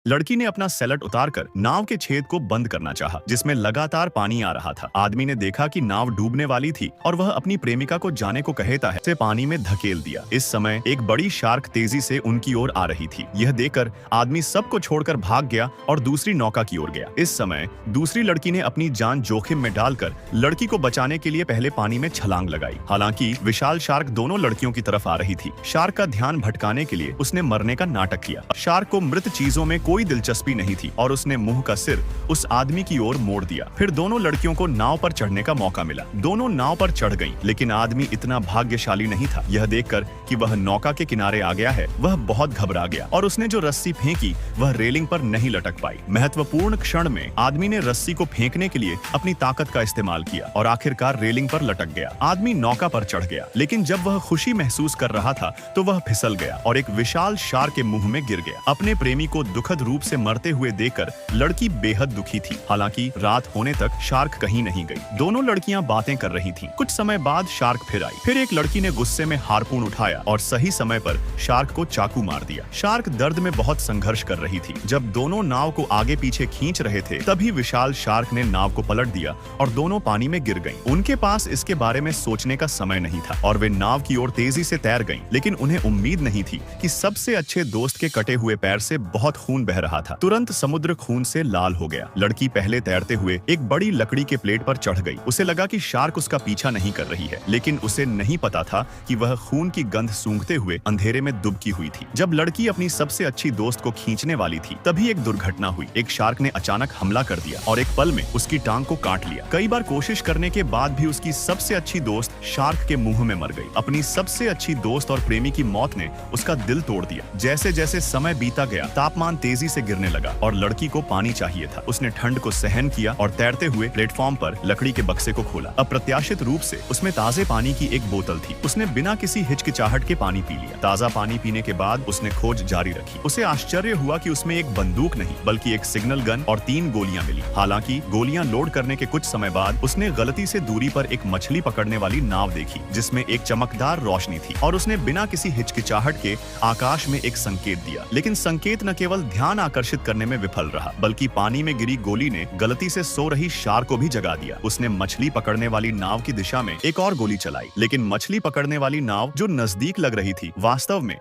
लड़की ने अपना सैलड उतारकर नाव के छेद को बंद करना चाहा, जिसमें लगातार पानी आ रहा था। आदमी ने देखा कि नाव डूबने वाली थी और वह अपनी प्रेमिका को जाने को कहता है, उसे पानी में धकेल दिया। इस समय एक बड़ी शार्क तेजी से उनकी ओर आ रही थी। यह देखकर आदमी सबको छोड़कर भाग गया और दूसरी नौका की ओर गया। इस समय दूसरी लड़की ने अपनी जान जोखिम में डालकर लड़की को बचाने के लिए पहले पानी में छलांग लगाई। हालांकि विशाल शार्क दोनों लड़कियों की तरफ आ रही थी। शार्क का ध्यान भटकाने के लिए उसने मरने का नाटक किया। शार्क को मृत चीजों में कोई दिलचस्पी नहीं थी और उसने मुंह का सिर उस आदमी की ओर मोड़ दिया। फिर दोनों लड़कियों को नाव पर चढ़ने का मौका मिला। दोनों नाव पर चढ़ गईं, लेकिन आदमी इतना भाग्यशाली नहीं था। यह देखकर कि वह नौका के किनारे आ गया है, वह बहुत घबरा गया और उसने जो रस्सी फेंकी वह रेलिंग पर नहीं लटक पाई। महत्वपूर्ण क्षण में आदमी ने रस्सी को फेंकने के लिए अपनी ताकत का इस्तेमाल किया और आखिरकार रेलिंग पर लटक गया। आदमी नौका पर चढ़ गया, लेकिन जब वह खुशी महसूस कर रहा था तो वह फिसल गया और एक विशाल शार्क के मुंह में गिर गया। अपने प्रेमी को दुखद रूप से मरते हुए देखकर लड़की बेहद दुखी थी। हालांकि रात होने तक शार्क कहीं नहीं गई। दोनों लड़कियां बातें कर रही थीं। कुछ समय बाद शार्क फिर आई। फिर एक लड़की ने गुस्से में हार्पून उठाया और सही समय पर शार्क को चाकू मार दिया। शार्क दर्द में बहुत संघर्ष कर रही थी। जब दोनों नाव को आगे पीछे खींच रहे थे तभी विशाल शार्क ने नाव को पलट दिया और दोनों पानी में गिर गईं। उनके पास इसके बारे में सोचने का समय नहीं था और वे नाव की ओर तेजी से तैर गईं, लेकिन उन्हें उम्मीद नहीं थी कि सबसे अच्छे दोस्त के कटे हुए पैर से बहुत खून बह रहा था। तुरंत समुद्र खून से लाल हो गया। लड़की पहले तैरते हुए एक बड़ी लकड़ी के प्लेट पर चढ़ गई। उसे लगा कि शार्क उसका पीछा नहीं कर रही है, लेकिन उसे नहीं पता था कि वह खून की गंध सूंघते हुए अंधेरे में दुबकी हुई थी। जब लड़की अपनी सबसे अच्छी दोस्त को खींचने वाली थी तभी एक दुर्घटना हुई। एक शार्क ने अचानक हमला कर दिया और एक पल में उसकी टांग को काट लिया। कई बार कोशिश करने के बाद भी उसकी सबसे अच्छी दोस्त शार्क के मुंह में मर गई। अपनी सबसे अच्छी दोस्त और प्रेमी की मौत ने उसका दिल तोड़ दिया। जैसे जैसे समय बीता गया तापमान तेजी से गिरने लगा और लड़की को पानी चाहिए था। उसने ठंड को सहन किया और तैरते हुए प्लेटफॉर्म पर लकड़ी के बक्से को खोला। अप्रत्याशित रूप से उसमें ताजे पानी की एक बोतल थी। उसने बिना किसी हिचकिचाहट के पानी पी लिया। ताजा पानी पीने के बाद उसने खोज जारी रखी। उसे आश्चर्य हुआ कि उसमें एक बंदूक नहीं बल्कि एक सिग्नल गन और 3 गोलियां मिली। हालांकि गोलियां लोड करने के कुछ समय बाद उसने गलती से दूरी पर एक मछली पकड़ने वाली नाव देखी जिसमें एक चमकदार रोशनी थी और उसने बिना किसी हिचकिचाहट के आकाश में एक संकेत दिया। लेकिन संकेत न केवल ध्यान आकर्षित करने में विफल रहा बल्कि पानी में गिरी गोली ने गलती से सो रही शार्क को भी जगा दिया। उसने मछली पकड़ने वाली नाव की दिशा में एक और गोली चलाई, लेकिन मछली पकड़ने वाली नाव जो नजदीक लग रही थी वास्तव में